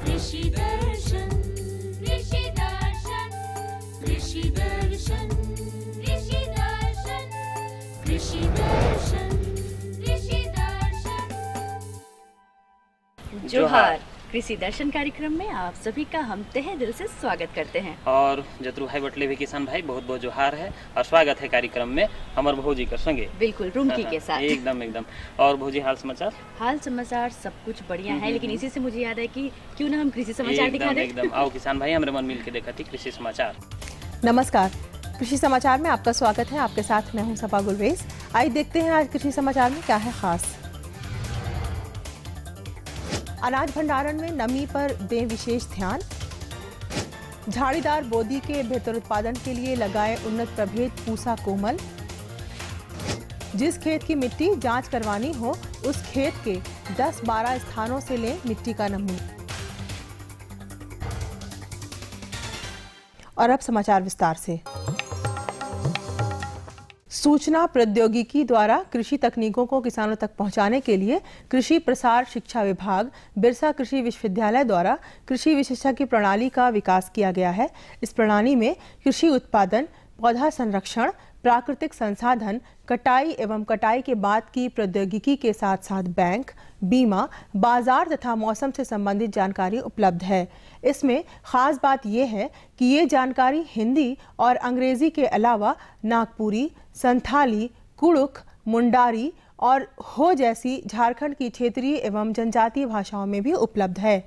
कृषि दर्शन कृषि दर्शन कृषि दर्शन कृषि दर्शन कृषि दर्शन कृषि दर्शन। जोहार। कृषि दर्शन कार्यक्रम में आप सभी का हम तहे दिल से स्वागत करते हैं और जतरू भाई बटले भी किसान भाई बहुत बहुत जोहार है और स्वागत है कार्यक्रम में हमारे भौजी कर संगे बिल्कुल रुमकी के साथ एकदम और भौजी हाल समाचार सब कुछ बढ़िया है। लेकिन इसी से मुझे याद है कि क्यों ना हम कृषि समाचार दिखा दें। एकदम आओ किसान भाई हमारे मन मिल के देखा थी कृषि समाचार। नमस्कार, कृषि समाचार में आपका स्वागत है। आपके साथ मैं हूं सपा गुलरेज। आइए देखते हैं आज कृषि समाचार में क्या है खास। अनाज भंडारण में नमी पर दें विशेष ध्यान। झाड़ीदार बोदी के बेहतर उत्पादन के लिए लगाएं उन्नत प्रभेद पूसा कोमल। जिस खेत की मिट्टी जांच करवानी हो उस खेत के 10-12 स्थानों से लें मिट्टी का नमूना। और अब समाचार विस्तार से। सूचना प्रौद्योगिकी द्वारा कृषि तकनीकों को किसानों तक पहुंचाने के लिए कृषि प्रसार शिक्षा विभाग बिरसा कृषि विश्वविद्यालय द्वारा कृषि विशेषज्ञ प्रणाली का विकास किया गया है। इस प्रणाली में कृषि उत्पादन, पौधा संरक्षण, प्राकृतिक संसाधन, कटाई एवं कटाई के बाद की प्रौद्योगिकी के साथ साथ बैंक, बीमा, बाजार तथा मौसम से संबंधित जानकारी उपलब्ध है। इसमें खास बात यह है कि ये जानकारी हिंदी और अंग्रेजी के अलावा नागपुरी, संथाली, कुड़ुख, मुंडारी और हो जैसी झारखंड की क्षेत्रीय एवं जनजातीय भाषाओं में भी उपलब्ध है।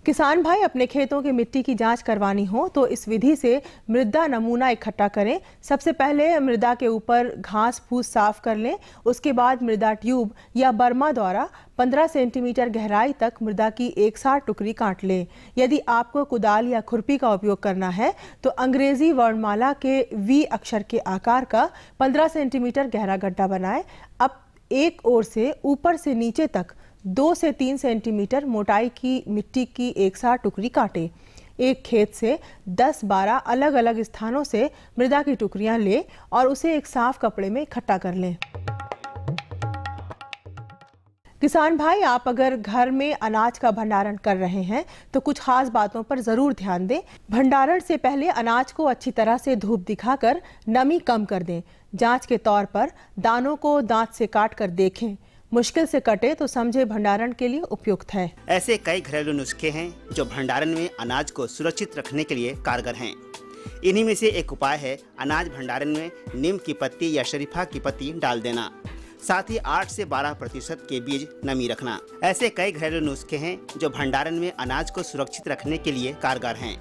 किसान भाई अपने खेतों की मिट्टी की जांच करवानी हो तो इस विधि से मृदा नमूना इकट्ठा करें। सबसे पहले मृदा के ऊपर घास फूस साफ कर लें। उसके बाद मृदा ट्यूब या बर्मा द्वारा 15 सेंटीमीटर गहराई तक मृदा की एक साथ टुकड़ी काट लें। यदि आपको कुदाल या खुरपी का उपयोग करना है तो अंग्रेजी वर्णमाला के वी अक्षर के आकार का 15 सेंटीमीटर गहरा गड्ढा बनाएं। अब एक ओर से ऊपर से नीचे तक 2 से 3 सेंटीमीटर मोटाई की मिट्टी की एक साथ टुकड़ी काटें। एक खेत से 10-12 अलग अलग स्थानों से मृदा की टुकड़ियां लें और उसे एक साफ कपड़े में इकट्ठा कर लें। किसान भाई, आप अगर घर में अनाज का भंडारण कर रहे हैं तो कुछ खास बातों पर जरूर ध्यान दें। भंडारण से पहले अनाज को अच्छी तरह से धूप दिखाकर नमी कम कर दें। जांच के तौर पर दानों को दांत से काट कर देखें। मुश्किल से कटे तो समझे भंडारण के लिए उपयुक्त है। ऐसे कई घरेलू नुस्खे हैं जो भंडारण में अनाज को सुरक्षित रखने के लिए कारगर हैं। इन्हीं में से एक उपाय है अनाज भंडारण में नीम की पत्ती या शरीफा की पत्ती डाल देना। साथ ही 8 से 12% के बीज नमी रखना। ऐसे कई घरेलू नुस्खे हैं जो भंडारण में अनाज को सुरक्षित रखने के लिए कारगर हैं।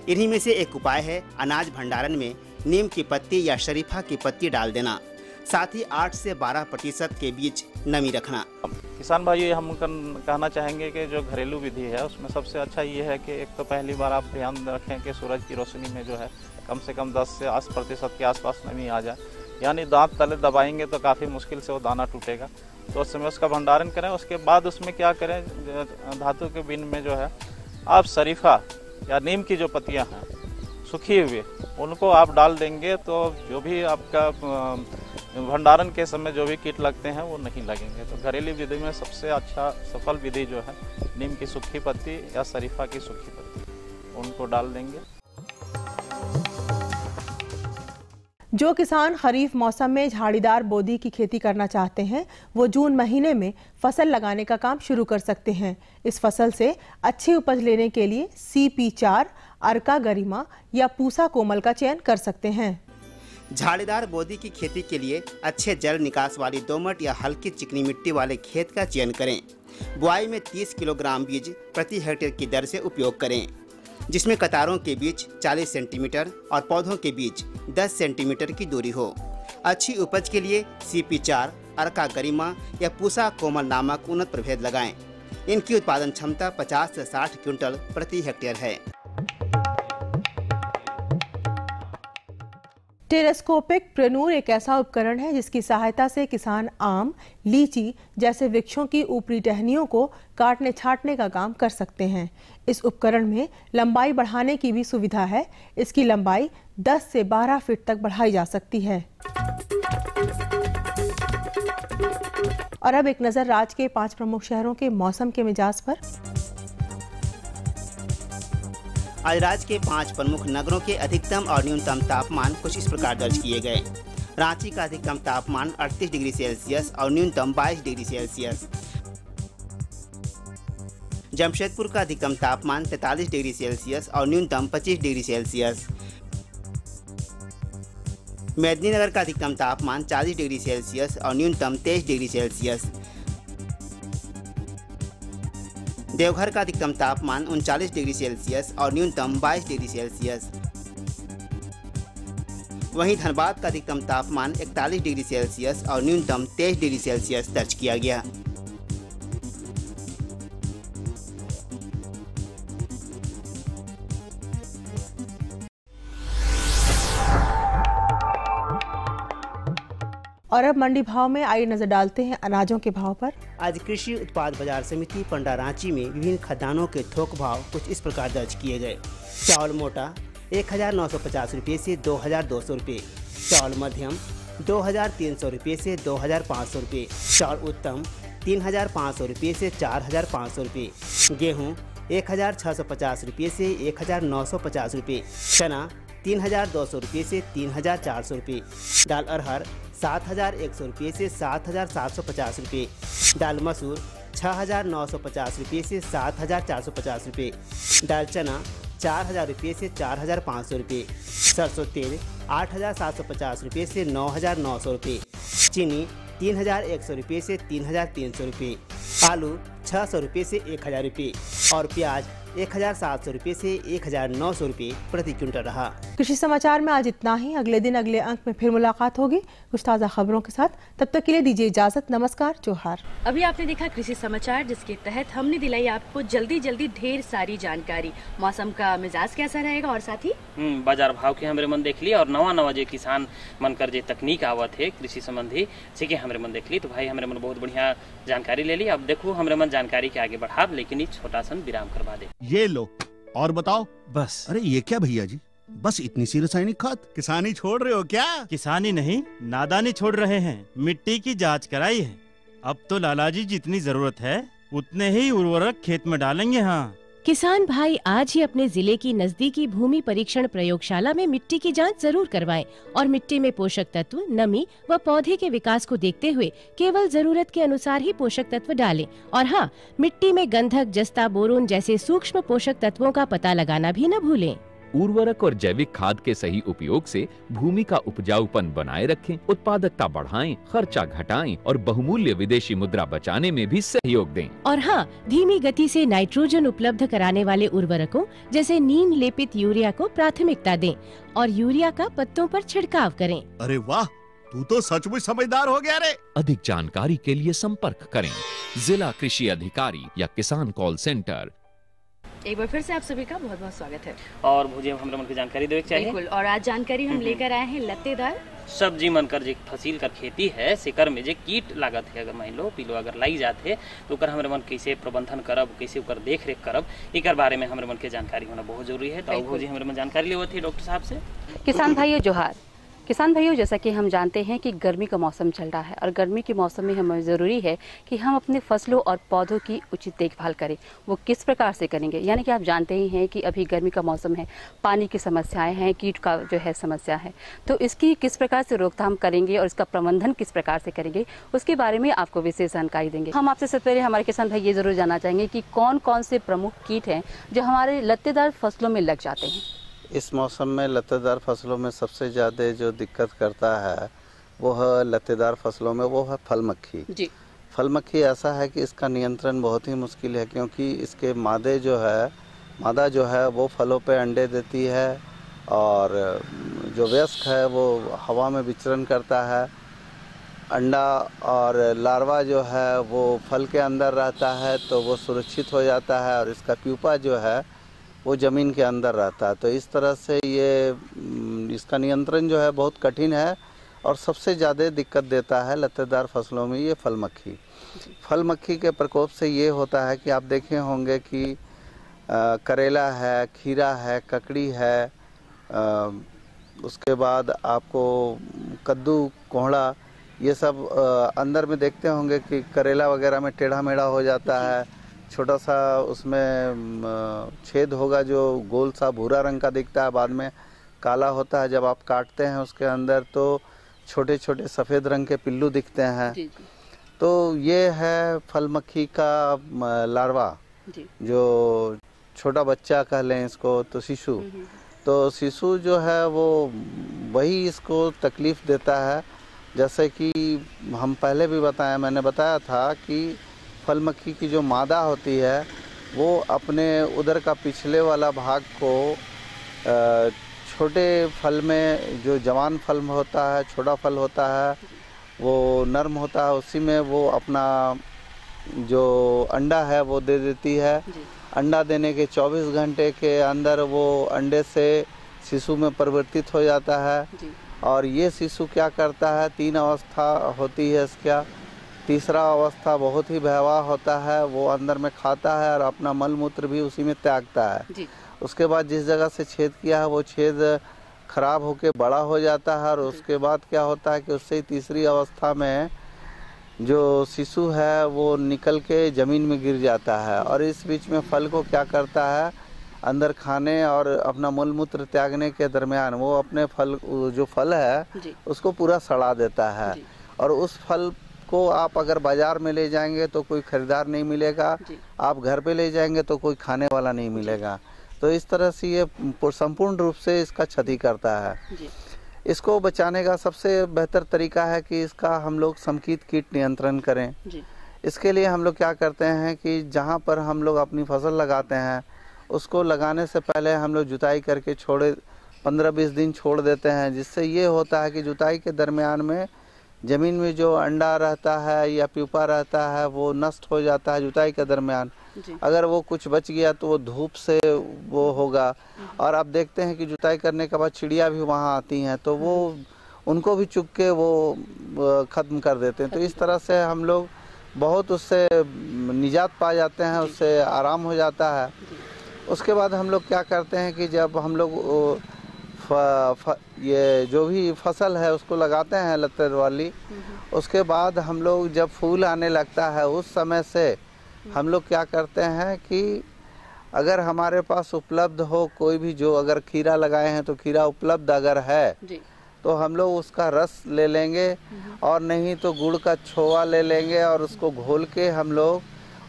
इन्हीं में से एक उपाय है अनाज भंडारण में नीम की पत्ती या शरीफा की पत्ती डाल देना। साथ ही 8 से 12% के बीच नमी रखना। किसान भाई, हम कहना चाहेंगे कि जो घरेलू विधि है उसमें सबसे अच्छा ये है कि एक तो पहली बार आप ध्यान रखें कि सूरज की रोशनी में जो है कम से कम 10 से 80% के आसपास नमी आ जाए। यानी दांत तले दबाएंगे तो काफ़ी मुश्किल से वो दाना टूटेगा, तो उस समय उसका भंडारण करें। उसके बाद उसमें क्या करें, धातु के बिन में जो है आप शरीफा या नीम की जो पत्तियाँ हैं सूखी हुई उनको आप डाल देंगे तो जो भी आपका भंडारण के समय जो भी कीट लगते हैं वो नहीं लगेंगे। तो घरेलू विधि में सबसे अच्छा सफल विधि जो है नीम की सूखी पत्ती या शरीफा की सूखी पत्ती, उनको डाल देंगे। जो किसान खरीफ मौसम में झाड़ीदार बोदी की खेती करना चाहते हैं वो जून महीने में फसल लगाने का काम शुरू कर सकते हैं। इस फसल से अच्छी उपज लेने के लिए CP4, अर्का गरिमा या पूसा कोमल का चयन कर सकते हैं। झाड़ीदार बोदी की खेती के लिए अच्छे जल निकास वाली दोमट या हल्की चिकनी मिट्टी वाले खेत का चयन करें। बुआई में 30 किलोग्राम बीज प्रति हेक्टेयर की दर से उपयोग करें, जिसमें कतारों के बीच 40 सेंटीमीटर और पौधों के बीच 10 सेंटीमीटर की दूरी हो। अच्छी उपज के लिए CP4, अर्का गरिमा या पूसा कोमल नामक उन्नत प्रभेद लगाएं। इनकी उत्पादन क्षमता 50 से 60 क्विंटल प्रति हेक्टेयर है। टेरेस्कोपिक प्रेनूर एक ऐसा उपकरण है जिसकी सहायता से किसान आम, लीची जैसे वृक्षों की ऊपरी टहनियों को काटने छांटने का काम कर सकते हैं। इस उपकरण में लंबाई बढ़ाने की भी सुविधा है। इसकी लंबाई 10 से 12 फीट तक बढ़ाई जा सकती है। और अब एक नजर राज्य के 5 प्रमुख शहरों के मौसम के मिजाज पर। आज राज्य के 5 प्रमुख नगरों के अधिकतम और न्यूनतम तापमान कुछ इस प्रकार दर्ज किए गए। रांची का अधिकतम तापमान 38 डिग्री सेल्सियस और न्यूनतम 22 डिग्री सेल्सियस। जमशेदपुर का अधिकतम तापमान 43 डिग्री सेल्सियस और न्यूनतम 25 डिग्री सेल्सियस। मेदिनीनगर का अधिकतम तापमान 40 डिग्री सेल्सियस और न्यूनतम 23 डिग्री सेल्सियस। देवघर का अधिकतम तापमान 39 डिग्री सेल्सियस और न्यूनतम 22 डिग्री सेल्सियस। वहीं धनबाद का अधिकतम तापमान 41 डिग्री सेल्सियस और न्यूनतम 23 डिग्री सेल्सियस दर्ज किया गया। और अब मंडी भाव में आइए नजर डालते हैं अनाजों के भाव पर। आज कृषि उत्पाद बाजार समिति पंडा रांची में विभिन्न खदानों के थोक भाव कुछ इस प्रकार दर्ज किए गए। चावल मोटा 1950 रुपये से 2200 रुपये, चावल मध्यम 2300 रुपये से 2500 रुपये, चावल उत्तम 3500 रुपये से 4500 रुपये, गेहूँ 1650 रुपये से 1950 रुपये, चना 3200 रुपये से 3400 रुपये, दाल अरहर 7100 रुपये से 7750 रुपये, दाल मसूर 6950 रुपये से 7450 रुपये, दाल चना 4000 रुपये से 4500 रुपये, सरसों तेल 8750 रुपये से 9900 रुपये, चीनी 3100 रुपये से 3300 रुपये, आलू 600 रुपये से 1000 रुपये और प्याज 1700 रुपये से 1900 रुपये प्रति क्विंटल रहा। कृषि समाचार में आज इतना ही। अगले दिन अगले अंक में फिर मुलाकात होगी कुछ ताज़ा खबरों के साथ। तब तक के लिए दीजिए इजाजत। नमस्कार, जोहार। अभी आपने देखा कृषि समाचार, जिसके तहत हमने दिलाई आपको जल्दी जल्दी ढेर सारी जानकारी। मौसम का मिजाज कैसा रहेगा और साथ ही बाजार भाव के हमारे मन देख ली और नवा जो किसान मन कर जे तकनीक आवत है कृषि संबंधी से हमारे मन देख ली। तो भाई हमारे मन बहुत बढ़िया जानकारी ले ली। अब देखो हमारे मन जानकारी के आगे बढ़ा, लेकिन एक छोटा सा विराम करवा दे। ये लो और बताओ। बस। अरे ये क्या भैया जी, बस इतनी सी रासायनिक खाद? किसानी छोड़ रहे हो क्या? किसानी नहीं, नादानी छोड़ रहे हैं। मिट्टी की जांच कराई है। अब तो लालाजी जितनी जरूरत है उतने ही उर्वरक खेत में डालेंगे। हाँ, किसान भाई आज ही अपने जिले की नजदीकी भूमि परीक्षण प्रयोगशाला में मिट्टी की जांच जरूर करवाएं और मिट्टी में पोषक तत्व, नमी व पौधे के विकास को देखते हुए केवल जरूरत के अनुसार ही पोषक तत्व डालें। और हाँ, मिट्टी में गंधक, जस्ता, बोरोन जैसे सूक्ष्म पोषक तत्वों का पता लगाना भी न भूलें। उर्वरक और जैविक खाद के सही उपयोग से भूमि का उपजाऊपन बनाए रखें, उत्पादकता बढ़ाएं, खर्चा घटाएं और बहुमूल्य विदेशी मुद्रा बचाने में भी सहयोग दें। और हाँ, धीमी गति से नाइट्रोजन उपलब्ध कराने वाले उर्वरकों जैसे नीम लेपित यूरिया को प्राथमिकता दें और यूरिया का पत्तों पर छिड़काव करें। अरे वाह, तू तो सचमुच समझदार हो गया रे। अधिक जानकारी के लिए संपर्क करें जिला कृषि अधिकारी या किसान कॉल सेंटर। एक बार फिर से आप सभी का बहुत बहुत स्वागत है। और मुझे हमारे मन की जानकारी देवे चाहिए। बिल्कुल, और आज जानकारी हम लेकर आए हैं लत्तेदार सब्जी मन कर जे फसील कर खेती है सेकर में जे कीट लागत है, अगर मान लो पीलो अगर लग जाते तो ओकर हमारे मन कैसे प्रबंधन करब, कैसे ओकर देख रेख करब, एक बारे में हमारे मन के जानकारी होना बहुत जरूरी है। तो भौजी हमारे मन जानकारी लेवत थी डॉक्टर साहब से। किसान भाइयों जोहार। किसान भाइयों, जैसा कि हम जानते हैं कि गर्मी का मौसम चल रहा है और गर्मी के मौसम में हमें ज़रूरी है कि हम अपने फसलों और पौधों की उचित देखभाल करें। वो किस प्रकार से करेंगे, यानी कि आप जानते ही हैं कि अभी गर्मी का मौसम है, पानी की समस्याएं हैं, कीट का जो है समस्या है, तो इसकी किस प्रकार से रोकथाम करेंगे और इसका प्रबंधन किस प्रकार से करेंगे उसके बारे में आपको विशेष जानकारी देंगे। हम आपसे सबसे पहले हमारे किसान भाई ये ज़रूर जानना चाहेंगे कि कौन कौन से प्रमुख कीट हैं जो हमारे लत्तेदार फसलों में लग जाते हैं। इस मौसम में लत्तेदार फसलों में सबसे ज़्यादा जो दिक्कत करता है वो है लत्तेदार फसलों में वो है फल मक्खी जी। फल मक्खी ऐसा है कि इसका नियंत्रण बहुत ही मुश्किल है, क्योंकि इसके मादा जो है वो फलों पे अंडे देती है और जो वयस्क है वो हवा में विचरण करता है। अंडा और लार्वा जो है वो फल के अंदर रहता है तो वो सुरक्षित हो जाता है और इसका प्यूपा जो है वो ज़मीन के अंदर रहता है। तो इस तरह से इसका नियंत्रण जो है बहुत कठिन है और सबसे ज़्यादा दिक्कत देता है लत्तेदार फसलों में ये फल मक्खी। फल मक्खी के प्रकोप से ये होता है कि आप देखे होंगे कि करेला है, खीरा है, ककड़ी है, उसके बाद आपको कद्दू, कोहड़ा, ये सब अंदर में देखते होंगे कि करेला वगैरह में टेढ़ा मेढ़ा हो जाता है, छोटा सा उसमें छेद होगा जो गोल सा भूरा रंग का दिखता है, बाद में काला होता है। जब आप काटते हैं उसके अंदर तो छोटे छोटे सफ़ेद रंग के पिल्लू दिखते हैं। तो ये है फल मक्खी का लार्वा, जो छोटा बच्चा कह लें इसको, तो शिशु। तो शिशु जो है वो वही इसको तकलीफ़ देता है। जैसे कि हम पहले भी मैंने बताया था कि फल मक्खी की जो मादा होती है वो अपने उदर का पिछले वाला भाग को छोटे फल में, जो जवान फल होता है, छोटा फल होता है, वो नरम होता है, उसी में वो अपना जो अंडा है वो दे देती है। अंडा देने के 24 घंटे के अंदर वो अंडे से शिशु में परिवर्तित हो जाता है। और ये शिशु क्या करता है, 3 अवस्था होती है इसका। तीसरा अवस्था बहुत ही भयावह होता है, वो अंदर में खाता है और अपना मल मूत्र भी उसी में त्यागता है। उसके बाद जिस जगह से छेद किया है वो छेद खराब होके बड़ा हो जाता है, और उसके बाद क्या होता है कि उससे तीसरी अवस्था में जो शिशु है वो निकल के ज़मीन में गिर जाता है। और इस बीच में फल को क्या करता है, अंदर खाने और अपना मल मूत्र त्यागने के दरमियान वो अपने फल, जो फल है उसको पूरा सड़ा देता है। और उस फल को आप अगर बाजार में ले जाएंगे तो कोई खरीदार नहीं मिलेगा, आप घर पे ले जाएंगे तो कोई खाने वाला नहीं मिलेगा। तो इस तरह से ये संपूर्ण रूप से इसका क्षति करता है। इसको बचाने का सबसे बेहतर तरीका है कि इसका हम लोग समकीत कीट नियंत्रण करें। इसके लिए हम लोग क्या करते हैं कि जहाँ पर हम लोग अपनी फसल लगाते हैं उसको लगाने से पहले हम लोग जुताई करके 15-20 दिन छोड़ देते हैं, जिससे ये होता है कि जुताई के दरमियान में ज़मीन में जो अंडा रहता है या प्यूपा रहता है वो नष्ट हो जाता है जुताई के दरमियान। अगर वो कुछ बच गया तो वो धूप से वो होगा। और आप देखते हैं कि जुताई करने के बाद चिड़िया भी वहाँ आती हैं, तो वो उनको भी चुग के वो ख़त्म कर देते हैं। तो इस तरह से हम लोग बहुत उससे निजात पा जाते हैं, उससे आराम हो जाता है। उसके बाद हम लोग क्या करते हैं कि जब हम लोग ये जो भी फसल है उसको लगाते हैं लतर वाली, उसके बाद हम लोग जब फूल आने लगता है उस समय से हम लोग क्या करते हैं कि अगर हमारे पास उपलब्ध हो कोई भी, जो अगर खीरा लगाए हैं तो खीरा उपलब्ध अगर है तो हम लोग उसका रस ले लेंगे, और नहीं तो गुड़ का छोवा ले लेंगे और उसको घोल के हम लोग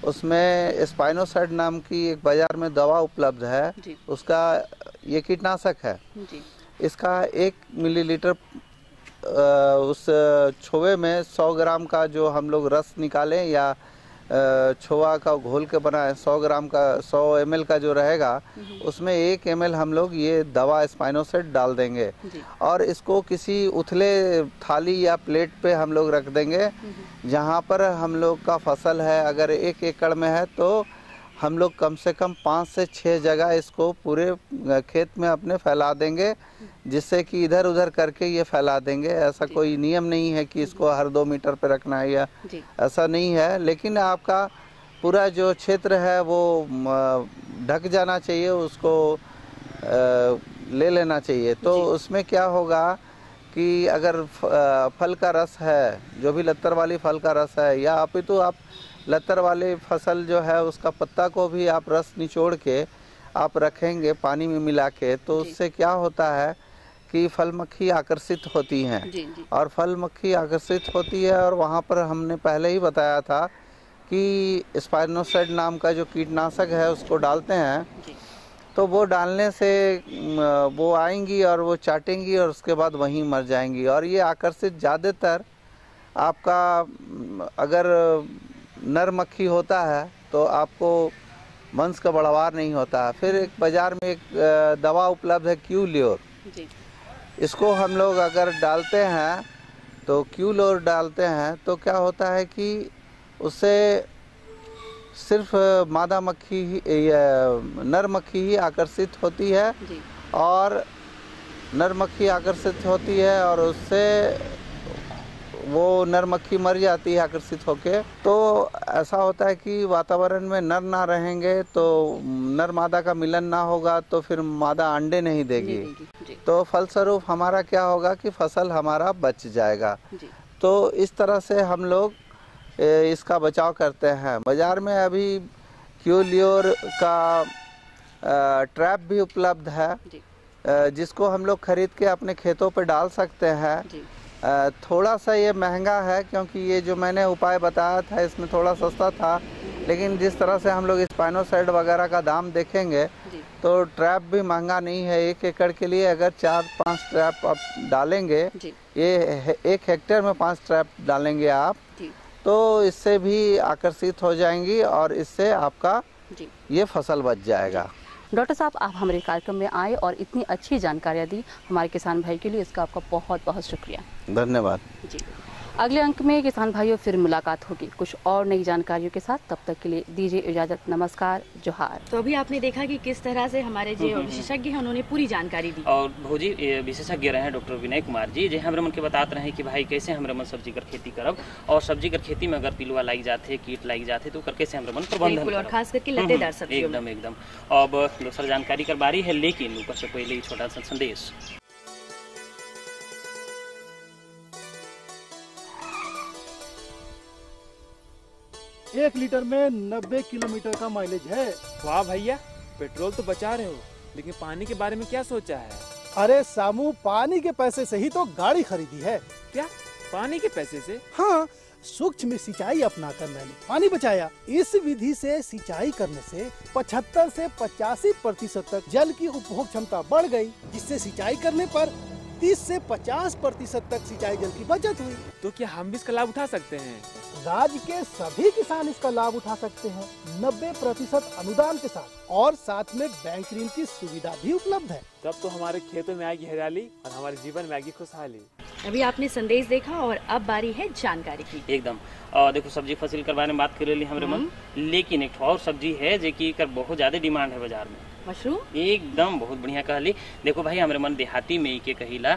उसमें स्पाइनोसाइड नाम की एक बाजार में दवा उपलब्ध है, उसका ये कीटनाशक है। इसका 1 मिलीलीटर उस छोवे में 100 ग्राम का जो हम लोग रस निकालें या छोवा का घोल के बनाए 100 ग्राम का 100 ml का जो रहेगा उसमें 1 ml हम लोग ये दवा स्पाइनोसाइड डाल देंगे, और इसको किसी उथले थाली या प्लेट पे हम लोग रख देंगे। जहाँ पर हम लोग का फसल है अगर 1 एकड़ में है तो हम लोग कम से कम 5 से 6 जगह इसको पूरे खेत में अपने फैला देंगे, जिससे कि इधर उधर करके ये फैला देंगे। ऐसा कोई नियम नहीं है कि इसको हर 2 मीटर पे रखना है या ऐसा नहीं है, लेकिन आपका पूरा जो क्षेत्र है वो ढक जाना चाहिए, उसको ले लेना चाहिए। तो उसमें क्या होगा कि अगर फल का रस है, जो भी लत्तर वाली फल का रस है, या अपितु आप लत्तर वाली फसल जो है उसका पत्ता को भी आप रस निचोड़ के आप रखेंगे पानी में मिला के, तो उससे क्या होता है कि फल मक्खी आकर्षित होती हैं। और फल मक्खी आकर्षित होती है, और वहाँ पर हमने पहले ही बताया था कि स्पाइनोसाइड नाम का जो कीटनाशक है उसको डालते हैं, तो वो डालने से वो आएंगी और वो चाटेंगी और उसके बाद वहीं मर जाएंगी। और ये आकर्षित ज़्यादातर आपका अगर नर मक्खी होता है तो आपको वंश का बढ़ावा नहीं होता है। फिर एक बाज़ार में एक दवा उपलब्ध है क्यूल्योर, इसको हम लोग अगर डालते हैं तो क्यूल्योर डालते हैं तो क्या होता है कि उससे सिर्फ मादा मक्खी ही, नर मक्खी ही आकर्षित होती है, और नर मक्खी आकर्षित होती है और उससे वो नर मक्खी मर जाती है आकर्षित होके। तो ऐसा होता है कि वातावरण में नर ना रहेंगे तो नर मादा का मिलन ना होगा, तो फिर मादा अंडे नहीं देगी। तो फलस्वरूप हमारा क्या होगा कि फसल हमारा बच जाएगा। तो इस तरह से हम लोग इसका बचाव करते हैं। बाज़ार में अभी क्यूलियोर का ट्रैप भी उपलब्ध है, जिसको हम लोग खरीद के अपने खेतों पे डाल सकते हैं। थोड़ा सा ये महंगा है, क्योंकि ये जो मैंने उपाय बताया था इसमें थोड़ा सस्ता था, लेकिन जिस तरह से हम लोग स्पाइनोसाइड वगैरह का दाम देखेंगे तो ट्रैप भी महंगा नहीं है। 1 एकड़ के लिए अगर 4-5 ट्रैप आप डालेंगे, ये 1 हेक्टेयर में 5 ट्रैप डालेंगे आप, तो इससे भी आकर्षित हो जाएंगी और इससे आपका ये फसल बच जाएगा। डॉक्टर साहब, आप हमारे कार्यक्रम में आए और इतनी अच्छी जानकारियाँ दी हमारे किसान भाई के लिए, इसका आपका बहुत बहुत शुक्रिया। धन्यवाद जी। अगले अंक में किसान भाइयों फिर मुलाकात होगी कुछ और नई जानकारियों के साथ। तब तक के लिए दीजिए इजाजत। नमस्कार, जोहार। तो अभी आपने देखा कि किस तरह से हमारे जो विशेषज्ञ हैं उन्होंने पूरी जानकारी दी। और भौजी विशेषज्ञ रहे हैं डॉक्टर विनय कुमार जी, जो हमारे मन के बताते रहे कि भाई कैसे हमारे मन सब्जी कर खेती करब, और सब्जी कर खेती में अगर पिलुआ लग जाते, कीट लग जाते, तो कैसे हमारे मन प्रबंधन, और खास करके लतेदार सब्जियों में। एकदम। अब दूसरा जानकारी कर बारी है, लेकिन ऊपर से पहले छोटा सा संदेश। 1 लीटर में 90 किलोमीटर का माइलेज है। वाह भैया, पेट्रोल तो बचा रहे हो, लेकिन पानी के बारे में क्या सोचा है? अरे सामू, पानी के पैसे से ही तो गाड़ी खरीदी है। क्या पानी के पैसे से? हाँ, सूक्ष्म सिंचाई अपनाकर मैंने पानी बचाया। इस विधि से सिंचाई करने से 75 से 85% तक जल की उपभोग क्षमता बढ़ गई, जिससे सिंचाई करने पर 30 से 50% तक सिंचाई जल की बचत हुई। तो क्या हम भी इसका लाभ उठा सकते हैं? राज्य के सभी किसान इसका लाभ उठा सकते हैं 90% अनुदान के साथ, और साथ में बैंक ऋण की सुविधा भी उपलब्ध है। तब तो हमारे खेतों में आएगी हरियाली और हमारे जीवन में आएगी खुशहाली। अभी आपने संदेश देखा और अब बारी है जानकारी की। एकदम। देखो, सब्जी फसल के बारे में बात कर ली हमारे मन, लेकिन एक और सब्जी है जो की बहुत ज्यादा डिमांड है बाजार में, मशरूम। एकदम बहुत बढ़िया कहली। देखो भाई, हमारे मन देहाती में के कहिला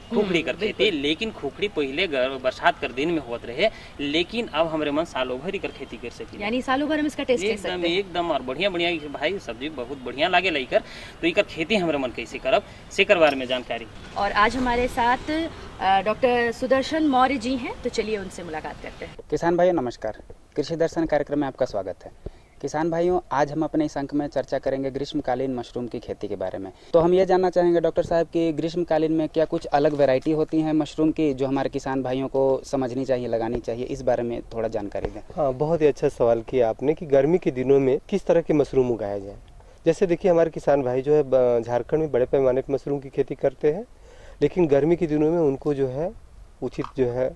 खुखड़ी कर खेती, लेकिन खुखड़ी पहले बरसात कर दिन में होत रहे, लेकिन अब हमारे मन सालों भर कर खेती कर सकी, यानी सालों भर हम इसका टेस्ट ले सकते हैं। एकदम। और बढ़िया भाई सब्जी बहुत बढ़िया लागे लेकर, तो इकर खेती हमारे मन कैसे करब सेकर बारे में जानकारी। और आज हमारे साथ डॉक्टर सुदर्शन मौर्य जी हैं, तो चलिए उनसे मुलाकात करते हैं। किसान भाइयों नमस्कार, कृषि दर्शन कार्यक्रम में आपका स्वागत है। किसान भाइयों, आज हम अपने इस अंक में चर्चा करेंगे ग्रीष्मकालीन मशरूम की खेती के बारे में। तो हम ये जानना चाहेंगे डॉक्टर साहब कि ग्रीष्मकालीन में क्या कुछ अलग वैरायटी होती हैं मशरूम की, जो हमारे किसान भाइयों को समझनी चाहिए, लगानी चाहिए, इस बारे में थोड़ा जानकारी दें। हाँ, बहुत ही अच्छा सवाल किया आपने कि गर्मी के दिनों में किस तरह के मशरूम उगाया जाए। जैसे देखिए, हमारे किसान भाई जो है झारखंड में बड़े पैमाने पर मशरूम की खेती करते हैं, लेकिन गर्मी के दिनों में उनको जो है उचित जो है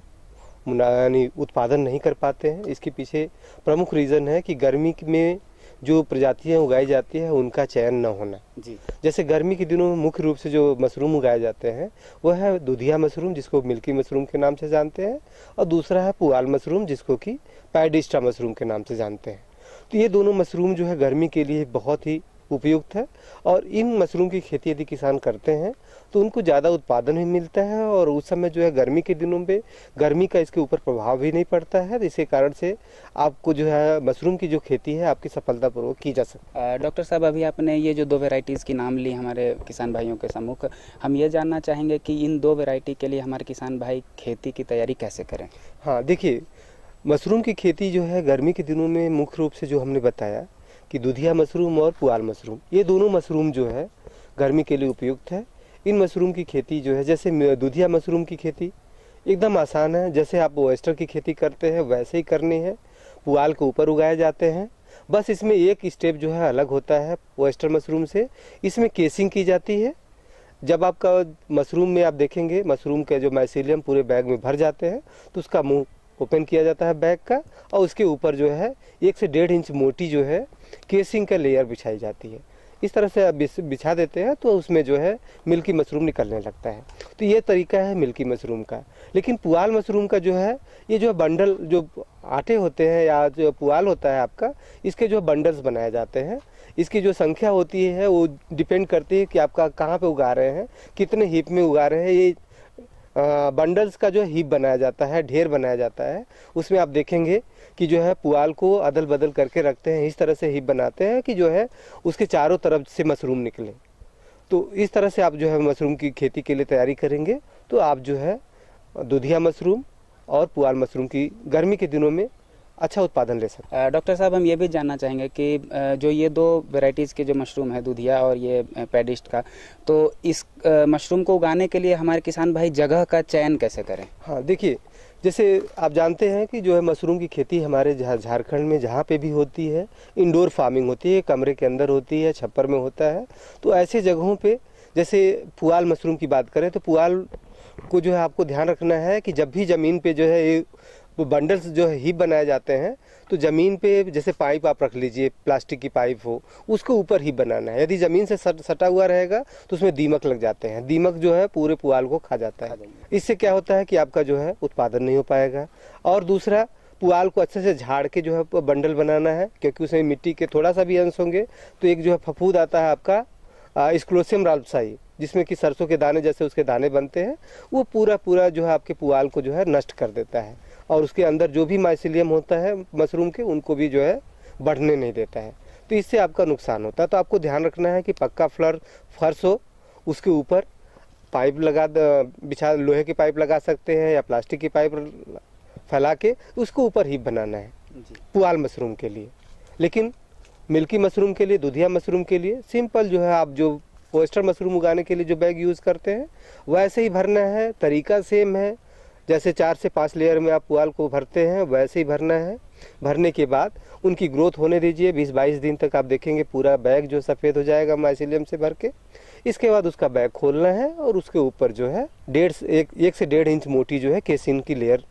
यानी उत्पादन नहीं कर पाते हैं। इसके पीछे प्रमुख रीज़न है कि गर्मी में जो प्रजातियां उगाई जाती है उनका चयन न होना जी। जैसे गर्मी के दिनों में मुख्य रूप से जो मशरूम उगाए जाते हैं वह है दुधिया मशरूम, जिसको मिल्की मशरूम के नाम से जानते हैं, और दूसरा है पुआल मशरूम, जिसको कि पैडिस्टा मशरूम के नाम से जानते हैं। तो ये दोनों मशरूम जो है गर्मी के लिए बहुत ही उपयुक्त है, और इन मशरूम की खेती यदि किसान करते हैं तो उनको ज़्यादा उत्पादन भी मिलता है, और उस समय जो है गर्मी के दिनों में गर्मी का इसके ऊपर प्रभाव भी नहीं पड़ता है। इसी कारण से आपको जो है मशरूम की जो खेती है आपकी सफलतापूर्वक की जा सकती है। डॉक्टर साहब, अभी आपने ये जो 2 वेराइटीज़ की नाम ली हमारे किसान भाइयों के सम्मुख, हम ये जानना चाहेंगे कि इन 2 वेराइटी के लिए हमारे किसान भाई खेती की तैयारी कैसे करें। हाँ, देखिए, मशरूम की खेती जो है गर्मी के दिनों में मुख्य रूप से जो हमने बताया कि दुधिया मशरूम और पुआल मशरूम, ये दोनों मशरूम जो है गर्मी के लिए उपयुक्त है। इन मशरूम की खेती जो है, जैसे दुधिया मशरूम की खेती एकदम आसान है, जैसे आप ओएस्टर की खेती करते हैं वैसे ही करनी है। पुआल के ऊपर उगाए जाते हैं, बस इसमें एक स्टेप जो है अलग होता है ओएस्टर मशरूम से, इसमें केसिंग की जाती है। जब आपका मशरूम में आप देखेंगे मशरूम के जो माइसीलियम पूरे बैग में भर जाते हैं, तो उसका मुंह ओपन किया जाता है बैग का, और उसके ऊपर जो है 1 से 1.5 इंच मोटी जो है केसिंग का लेयर बिछाई जाती है। इस तरह से आप बिछा देते हैं तो उसमें जो है मिल्की मशरूम निकलने लगता है। तो ये तरीका है मिल्की मशरूम का। लेकिन पुआल मशरूम का जो है, ये जो बंडल जो आटे होते हैं या जो पुआल होता है आपका, इसके जो बंडल्स बनाए जाते हैं, इसकी जो संख्या होती है वो डिपेंड करती है कि आपका कहाँ पे उगा रहे हैं, कितने हीप में उगा रहे हैं। ये बंडल्स का जो हीप बनाया जाता है, ढेर बनाया जाता है, उसमें आप देखेंगे कि जो है पुआल को अदल बदल करके रखते हैं। इस तरह से हीप बनाते हैं कि जो है उसके चारों तरफ से मशरूम निकले। तो इस तरह से आप जो है मशरूम की खेती के लिए तैयारी करेंगे तो आप जो है दुधिया मशरूम और पुआल मशरूम की गर्मी के दिनों में अच्छा उत्पादन ले सकते हैं। डॉक्टर साहब, हम ये भी जानना चाहेंगे कि जो ये दो वैरायटीज़ के जो मशरूम है, दुधिया और ये पैडिस्ट का, तो इस मशरूम को उगाने के लिए हमारे किसान भाई जगह का चयन कैसे करें? हाँ, देखिए, जैसे आप जानते हैं कि जो है मशरूम की खेती हमारे झारखंड में जहाँ पे भी होती है, इंडोर फार्मिंग होती है, कमरे के अंदर होती है, छप्पर में होता है। तो ऐसे जगहों पे जैसे पुआल मशरूम की बात करें तो पुआल को जो है आपको ध्यान रखना है कि जब भी ज़मीन पे जो है ये बंडल्स जो है हीप बनाए जाते हैं तो ज़मीन पे जैसे पाइप आप रख लीजिए, प्लास्टिक की पाइप हो, उसको ऊपर ही बनाना है। यदि ज़मीन से सटा हुआ रहेगा तो उसमें दीमक लग जाते हैं। दीमक जो है पूरे पुआल को खा जाता है। इससे क्या होता है कि आपका जो है उत्पादन नहीं हो पाएगा। और दूसरा, पुआल को अच्छे से झाड़ के जो है बंडल बनाना है, क्योंकि उसमें मिट्टी के थोड़ा सा भी अंश होंगे तो एक जो है फफूंद आता है आपका स्क्लोसियम राल्पसाई, जिसमें कि सरसों के दाने जैसे उसके दाने बनते हैं, वो पूरा जो है आपके पुआल को जो है नष्ट कर देता है और उसके अंदर जो भी माइसिलियम होता है मशरूम के, उनको भी जो है बढ़ने नहीं देता है। तो इससे आपका नुकसान होता है। तो आपको ध्यान रखना है कि पक्का फर्श हो, उसके ऊपर पाइप बिछा, लोहे की पाइप लगा सकते हैं या प्लास्टिक की पाइप फैला के उसको ऊपर ही बनाना है पुआल मशरूम के लिए। लेकिन मिल्की मशरूम के लिए, दुधिया मशरूम के लिए सिंपल जो है आप जो ओयस्टर मशरूम उगाने के लिए जो बैग यूज़ करते हैं वैसे ही भरना है। तरीका सेम है, जैसे 4 से 5 लेयर में आप पुआल को भरते हैं वैसे ही भरना है। भरने के बाद उनकी ग्रोथ होने दीजिए, 20-22 दिन तक आप देखेंगे पूरा बैग जो सफ़ेद हो जाएगा माइसिलियम से भर के। इसके बाद उसका बैग खोलना है और उसके ऊपर जो है 1 से 1.5 इंच मोटी जो है केसिंग की लेयर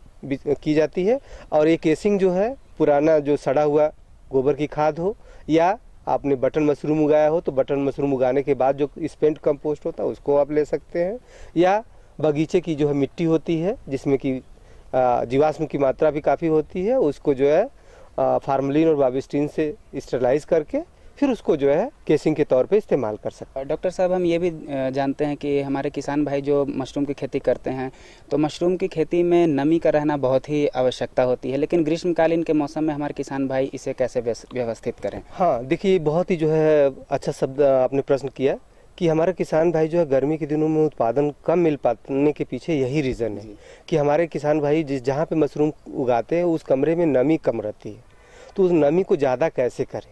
की जाती है। और ये केसिंग जो है पुराना जो सड़ा हुआ गोबर की खाद हो या आपने बटन मशरूम उगाया हो तो बटन मशरूम उगाने के बाद जो स्पेंट कंपोस्ट होता है उसको आप ले सकते हैं, या बगीचे की जो है मिट्टी होती है जिसमें कि जीवाश्म की मात्रा भी काफ़ी होती है, उसको जो है फार्मलिन और बाविस्टीन से स्टेरलाइज करके फिर उसको जो है केसिंग के तौर पे इस्तेमाल कर सकते हैं। डॉक्टर साहब, हम ये भी जानते हैं कि हमारे किसान भाई जो मशरूम की खेती करते हैं तो मशरूम की खेती में नमी का रहना बहुत ही आवश्यकता होती है, लेकिन ग्रीष्मकालीन के मौसम में हमारे किसान भाई इसे कैसे व्यवस्थित करें? हाँ, देखिए, बहुत ही जो है अच्छा शब्द आपने प्रश्न किया कि हमारे किसान भाई जो है गर्मी के दिनों में उत्पादन कम मिल पाने के पीछे यही रीज़न है कि हमारे किसान भाई जहाँ पे मशरूम उगाते हैं उस कमरे में नमी कम रहती है। तो उस नमी को ज़्यादा कैसे करें,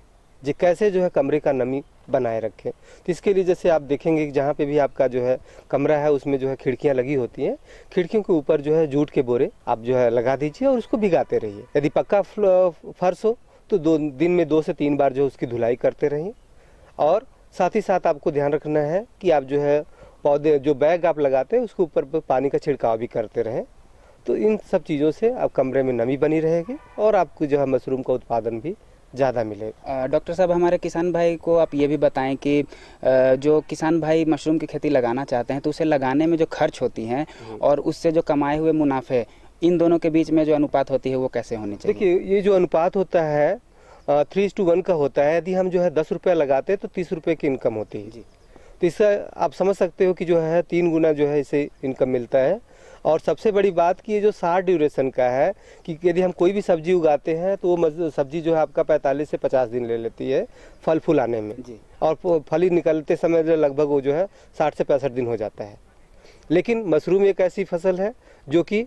कैसे जो है कमरे का नमी बनाए रखें। तो इसके लिए जैसे आप देखेंगे कि जहाँ पे भी आपका जो है कमरा है उसमें जो है खिड़कियाँ लगी होती हैं, खिड़कियों के ऊपर जो है जूट के बोरे आप जो है लगा दीजिए और उसको भिगाते रहिए। यदि पक्का फर्श हो तो दिन में 2 से 3 बार जो उसकी धुलाई करते रहिए। और साथ ही साथ आपको ध्यान रखना है कि आप जो है पौधे जो बैग आप लगाते हैं उसके ऊपर पानी का छिड़काव भी करते रहें। तो इन सब चीज़ों से आप कमरे में नमी बनी रहेगी और आपको जो है मशरूम का उत्पादन भी ज़्यादा मिलेगा। डॉक्टर साहब, हमारे किसान भाई को आप ये भी बताएं कि जो किसान भाई मशरूम की खेती लगाना चाहते हैं तो उसे लगाने में जो खर्च होती हैं और उससे जो कमाए हुए मुनाफे, इन दोनों के बीच में जो अनुपात होती है वो कैसे होनी चाहिए? देखिए, ये जो अनुपात होता है 3:1 का होता है। यदि हम जो है 10 रुपये लगाते हैं तो 30 रुपये की इनकम होती है। तो इससे आप समझ सकते हो कि जो है 3 गुना जो है इसे इनकम मिलता है। और सबसे बड़ी बात कि ये जो 60 ड्यूरेशन का है कि यदि हम कोई भी सब्जी उगाते हैं तो वो सब्जी जो है आपका 45 से 50 दिन ले लेती है फल फूल आने में जी। और फली निकलते समय जो लगभग वो जो है 60 से 65 दिन हो जाता है। लेकिन मशरूम एक ऐसी फसल है जो कि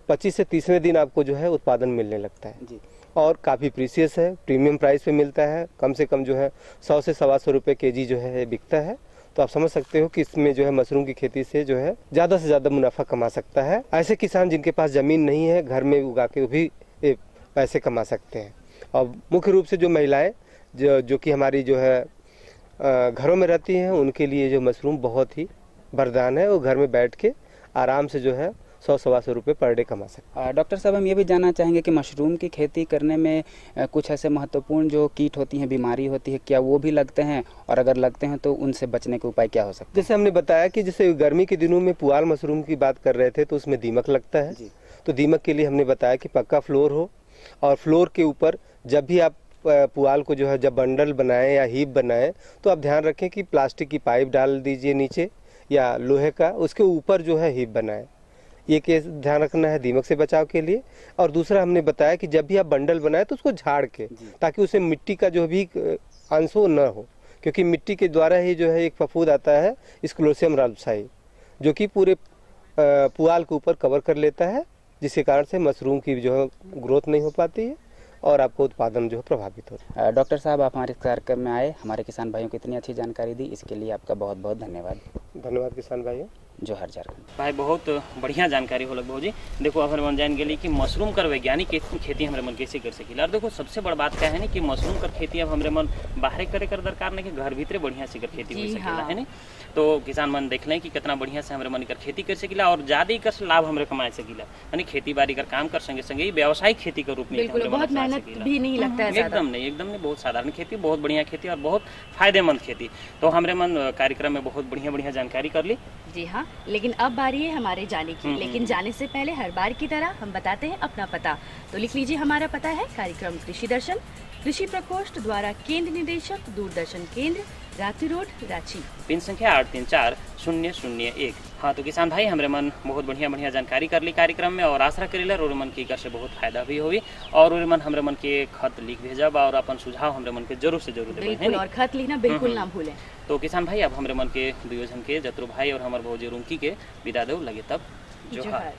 25 से 30वें दिन आपको जो है उत्पादन मिलने लगता है जी। और काफ़ी प्रीसियस है, प्रीमियम प्राइस पे मिलता है। कम से कम जो है 100 से 125 रुपये केजी जो है बिकता है। तो आप समझ सकते हो कि इसमें जो है मशरूम की खेती से जो है ज़्यादा से ज़्यादा मुनाफा कमा सकता है। ऐसे किसान जिनके पास ज़मीन नहीं है, घर में उगा के भी पैसे कमा सकते हैं। और मुख्य रूप से जो महिलाएं जो कि हमारी जो है घरों में रहती हैं, उनके लिए जो मशरूम बहुत ही वरदान है। वो घर में बैठ के आराम से जो है 100-125 रुपये पर डे कमा सकते। डॉक्टर साहब, हम ये भी जानना चाहेंगे कि मशरूम की खेती करने में कुछ ऐसे महत्वपूर्ण जो कीट होती हैं, बीमारी होती है, क्या वो भी लगते हैं? और अगर लगते हैं तो उनसे बचने के उपाय क्या हो सकते हैं? जैसे हमने बताया कि जैसे गर्मी के दिनों में पुआल मशरूम की बात कर रहे थे तो उसमें दीमक लगता है जी। तो दीमक के लिए हमने बताया कि पक्का फ्लोर हो और फ्लोर के ऊपर जब भी आप पुआल को जो है जब बंडल बनाएं या हीप बनाएं तो आप ध्यान रखें कि प्लास्टिक की पाइप डाल दीजिए नीचे या लोहे का, उसके ऊपर जो है हीप बनाएं। ये केस ध्यान रखना है दीमक से बचाव के लिए। और दूसरा हमने बताया कि जब भी आप बंडल बनाए तो उसको झाड़ के, ताकि उसमें मिट्टी का जो भी अंश हो न हो, क्योंकि मिट्टी के द्वारा ही जो है एक फफूंद आता है स्क्लोसियम राल्पसाई, जो कि पूरे पुआल के ऊपर कवर कर लेता है, जिसके कारण से मशरूम की जो है ग्रोथ नहीं हो पाती है और आपको उत्पादन जो है प्रभावित होता है। डॉक्टर साहब, आप हमारे कार्यक्रम में आए, हमारे किसान भाइयों को इतनी अच्छी जानकारी दी, इसके लिए आपका बहुत बहुत धन्यवाद। धन्यवाद किसान भाइयों। जोहार झारखंड। भाई बहुत बढ़िया जानकारी हो लग जी। देखो अब हमारे मन जान गई कि मशरूम कर वैज्ञानिक खेती हमारे मन कैसे कर सकेला। और देखो सबसे बड़ बात क्या है ना कि मशरूम कर खेती अब हमारे मन बाहर करे कर दरकार नहीं कि घर भीतरे बढ़िया से कर खेती हो सकेला है ना। तो किसान मन देख लें कि कितना बढ़िया से हमारे मन कर खेती कर सकेला और ज्यादा कर लाभ हमारे कमा सकेला, यानी खेती बाड़ी कर काम कर संगे संगे व्यावसायिक खेती के रूप में बहुत मेहनत भी नहीं लगता है, एकदम नहीं, बहुत साधारण खेती, बहुत बढ़िया खेती और बहुत फायदेमंद खेती। तो हमारे मन कार्यक्रम में बहुत बढ़िया बढ़िया जानकारी कर ली। जी हाँ, लेकिन अब बारी है हमारे जाने की। लेकिन जाने से पहले हर बार की तरह हम बताते हैं अपना पता। तो लिख लीजिए, हमारा पता है कार्यक्रम कृषि दर्शन, कृषि प्रकोष्ठ द्वारा केंद्र निदेशक, दूरदर्शन केंद्र, रांची रोड, रांची। पिन संख्या 834001। हाँ तो किसान भाई हमारे मन बहुत बढ़िया बढ़िया जानकारी कर ली कार्यक्रम में और आशा करेला और मन की से बहुत फायदा भी हुई और मन हमारे मन के खत लिख भेजब और अपन सुझाव हमारे मन के जरूर से जरूर दें और खत लिखना बिल्कुल ना भूलें। तो किसान भाई अब हमारे मन के दुयोजन के जतरू भाई और हमारे भौजी रुंकी के विदा दो लगे तब जोहार।